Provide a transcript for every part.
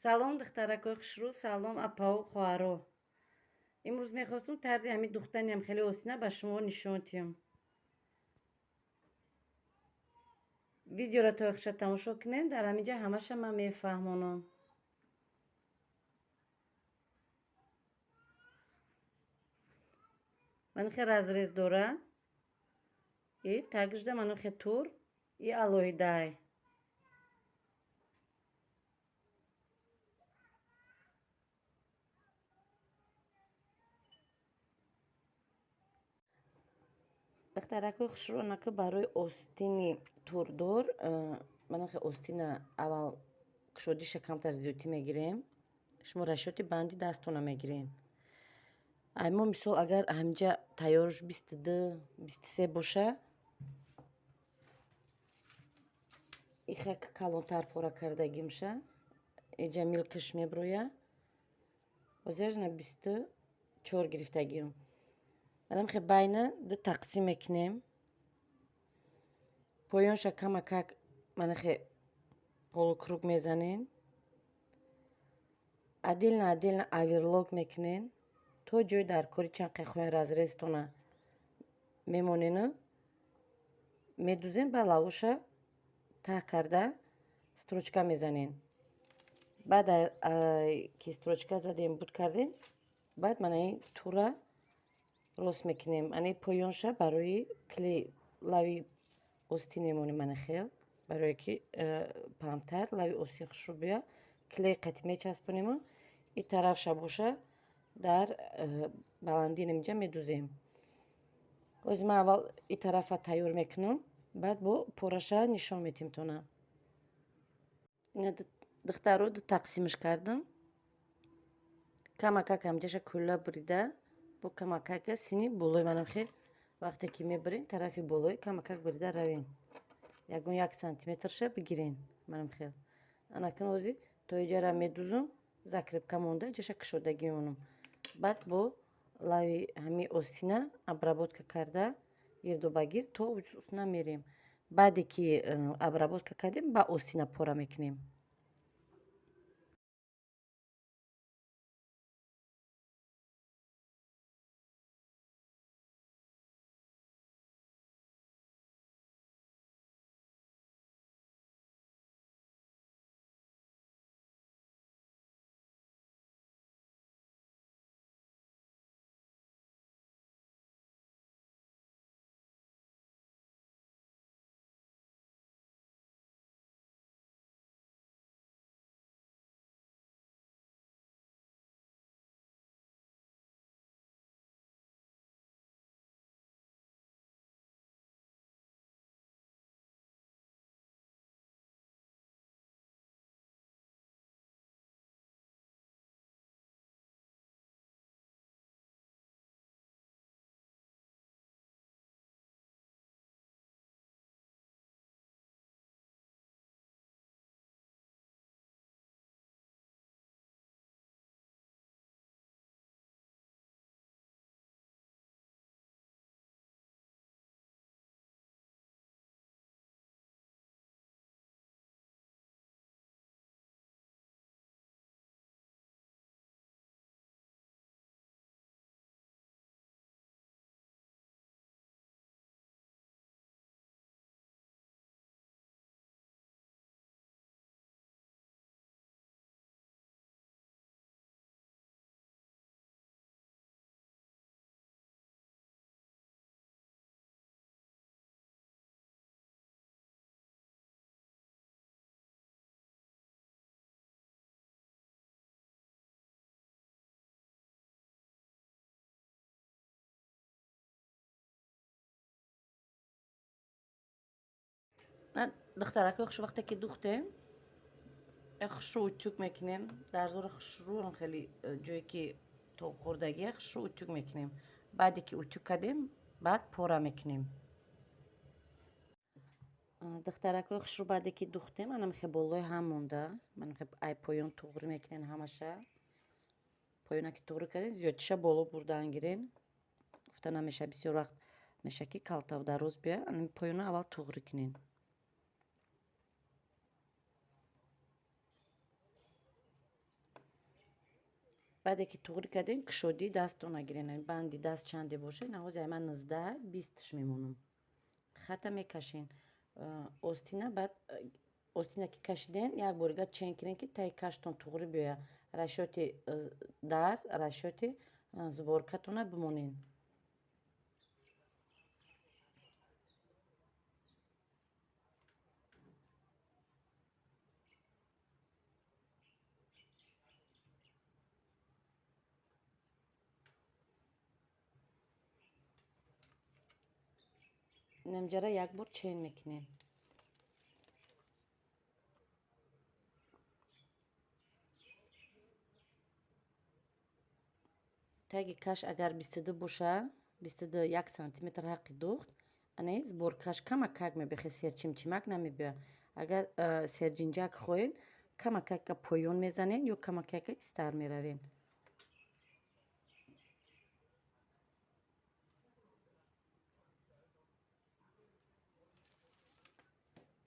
Салом духтаракои хушрӯ, салом апаву хоҳаро. Имрӯз мехостум тарзи ҳамин духтаниам хеле осина ба шумо нишон диҳам. Видеоро то охиша тамошо кунед, дар ҳамин ҷа ҳамаша ман мефаҳмонам. манихе разрез дора, и тагижда манихе тур, и алоҳидай. духтаракои хушрӯ, онака барои остини турдор манихе остина аввал кушодиша камтар зиёдтӣ мегирем. Шумо расчёти банди дастона мегирем. Аммо мисол агар ҳаминҷа тайёраш 22-23 боша, иха калонтар пора кардагӣ меша, инҷа милкаш меброя, озяжна 24 гирифтагиам. манамхе байна ду тақсим мекунем. поёнша камакак манахе полукруг мезанем. отдельно оверлок мекунем. то ҷои дар кори чанқи хоҳем разрезтона мемонену медузем, ба лавоша таҳ карда строчка мезанем. баъд ки строчка задем, буд кардем, баъд мана ин тура рост мекунем. ани поёнша барои клей лави остин мемонем. манахел барое ки паҳмтар лави остин хушрӯ биёя, клей қатӣ мечаспонему, ин тарафша боша дар баландӣ инҷа медузем. ҳозир ман аввал ин тарафа тайёр мекунам, баъд бо пораша нишон медиҳам тона. ина духтаро ду тақсимаш кардам. камакак ҳамҷаша кӯла бурида, бо камакака сини болои манамхе вақте ки мебарем тарафи болои камакак бурида равем. ягон 1 сантиметрша бигирем. манамхел анакун ҳозир то инҷара медузам, закрепка монда, инҷаша кушодагӣ мемонам. баъд бо лави ҳамин остина обработка карда гирдобагирд то остина мерем. баъде ки обработка кардем, ба остина пора мекунем. духтаракои хушрӯ, вақте ки духтем, хушрӯ утюг мекунем. дар зори хушрӯ хеле ҷое ки тоб хӯрдагия хушрӯ утюг мекунем. баъде ки утюг кардем, баъд пора мекунем. духтаракои хушрӯ баъде ки духтем, анамихе болои ҳам монда. манахе ай поён туғрӣ мекунем ҳамаша. поёна ки туғрӣ кардем, зиёдтиша боло бурдан гирем. гуфта намеша, бисёр вақт меша ки калтаву дароз биёя. ани поёна аввал туғрӣ кунем. баъде ки туғри кардем кушодӣ дастро нагирен, банди даст чанде бошад навози ман 19-20 мемонам. хата мекашен остина, баъд остина ки кашиден як борига чен кирен ки таи каштон туғри биёяд, расшоти дарз, расшоти зборкатона бимонен. намҷара як бор чен мекунем. таги каш агар 22 боша, 21 сантиметр ҳаққи духт, ане зборкаш камакак мебихе, серчимчимак намебиёяд. агар серҷинҷак хоҳем, камакака поён мезанем ё камакака истар меравем.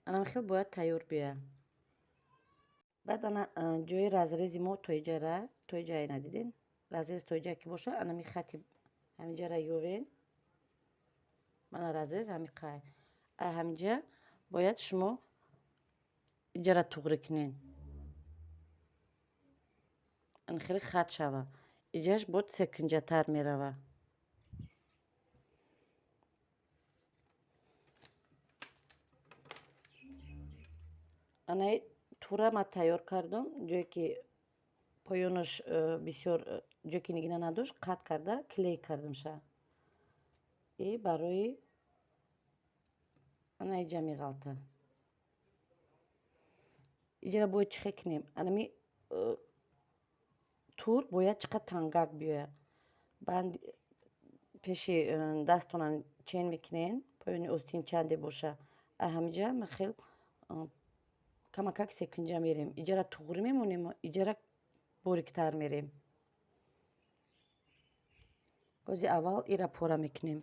анам хел бояд тайёр биёяд. баъд ана ҷои разрези мо тоиҷаи надиден, разрез тоиҷа ки боша, анами хати ҳамиҷара ёвен, мана разрез ҳамиқай. ҳамиҷа бояд шумо иҷара туғри кунен, ан хеле хат шава, иҷаш бояд секунҷатар мерава. анаи тура ма тайёр кардам, ҷое ки поёнаш бисёр ҷое ки нигина надошт, қат карда клей кардамша. Барои ана иҷа меғалта. иҷара бояд чӣ хел кунем? Анами тур бояд чӣ қадр тангак биёяд. банди пеши дастонам чен мекунен, поёни остин чанде боша. ҳамиҷа ма хел камакак секунҷа мерем. иҷара туғри мемонем, иҷара бориктар мерем. рози аввал ира пора мекунем.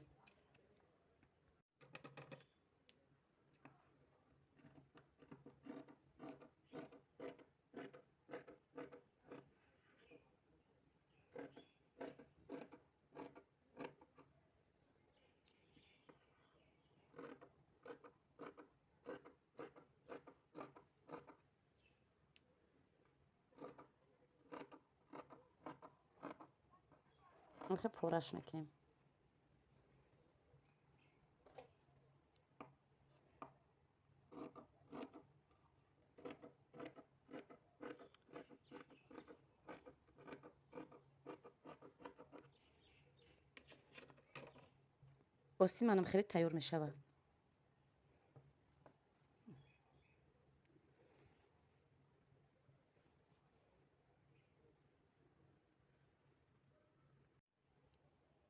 хел пораш мекунем. остин манам хеле тайёр мешавад.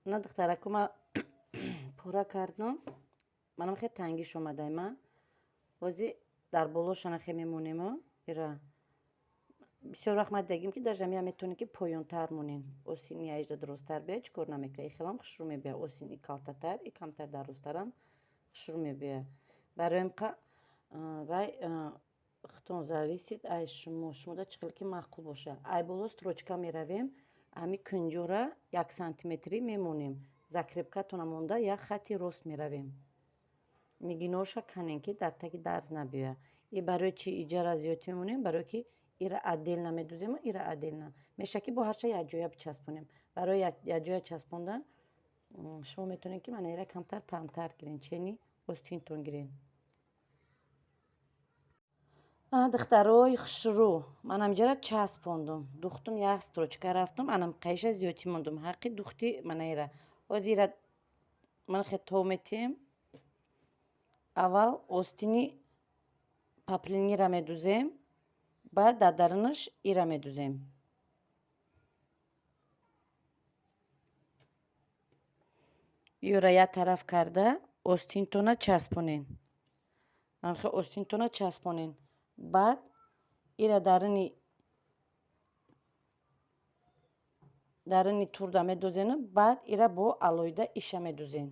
на духтараку ма пора кардам, манам хеле тангиш омадай. ма бози дар болошона хеле мемонема. ира бисёр вақт ма дидагим ки дар ҷамъия метавонем ки поёнтар монем. остини яижда дуростар биёяд, чӣ кор намекунад? хелам хушрӯ мебиёяд. остини калтатар, камтар дарозтарам хушрӯ мебиёяд. барои ка вай хутон зависит ай шумода чӣ хел ки маъқул бошад. ай боло строчка меравем, ҳами кунҷора 1 сантиметрӣ мемонем. закрепкатона монда як хати рост меравем. нигиноша канем ки дар таги дарз набиёяд. барои чӣ иҷара зиёд мемонем? Барое ки ира отдельно медузем, ира отдельно мешавад ки бо ҳар ча якҷоя бичаспонем. барои якҷоя часпондан шумо метавонед ки мана ира камтар памтар гирен, чени остинтон гирен. ана духтарои хушрӯ, ман ҳамиҷара часпондам. духтум як строчка рафтам, анам қаиша зиёдтӣ мондам. ҳаққи духти мана ира. ҳозир ира ман хето метем. аввал остини паплинира медузем, баъд дар дарунаш ира медузем. ёра як тараф карда остинтона часпонен. манхе остинтона часпонен. баъд ира даруни турда медузем, баъд ира бо алоҳида иша медузем.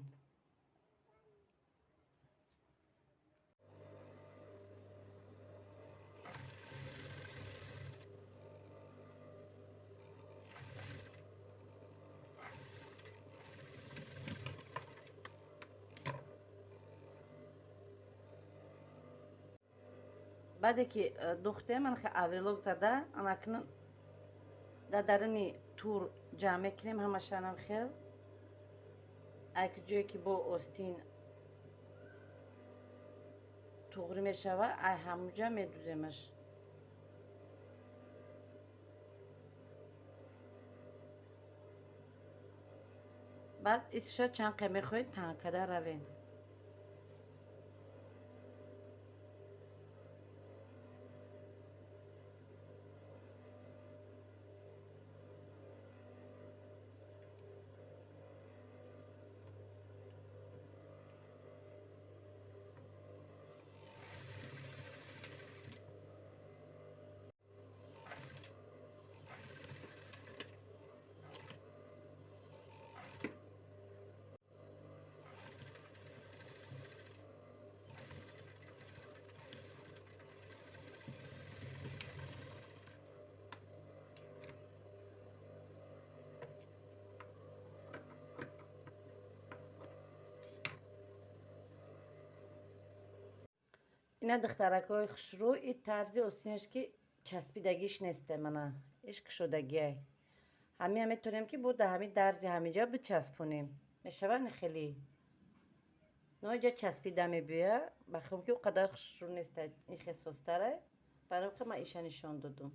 بعد که دوخته من خیلی اوریلوک زده اما در درونی تور جمع کنیم همشانم خیل اگه جایی که با اوستین توغری میشوه ای همونجا میدوزیمش. بعد ایسش چند قیمه خواهید تنکده روین. اینا دخترک های خشرو این طرزی اوستینش که چسبیدگیش نیسته منه عشق شدگیه همه میتونیم که بود همه درزی همینجا بچسبونیم میشون خیلی نه اینجا چسبیده میبیه بخوام که او قدر خشرو نیسته این خیلی سستره برای که من ایشا نشان دادم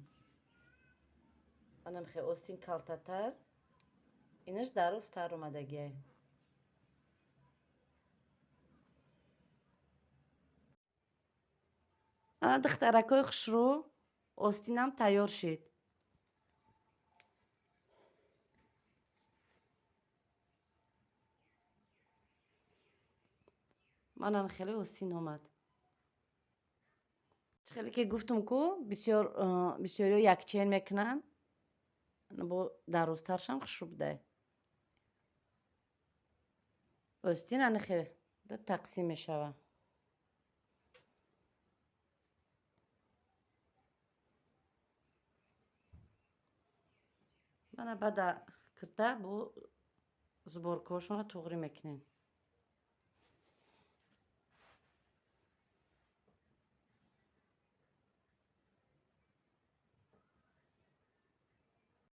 منم خیلی اوستین کلته تر اینش درست تر اومدگیه. انا دخترک های خشرو اوستینم تیار شد. منم خیلی اوستین اومد. خیلی که گفتم که بسیاری یک چین میکنن با درسترشم خشرو بده. اوستین انه خیلی تقسیم میشوه. من بعد کرده با زبرکوشون رو توغری میکنیم.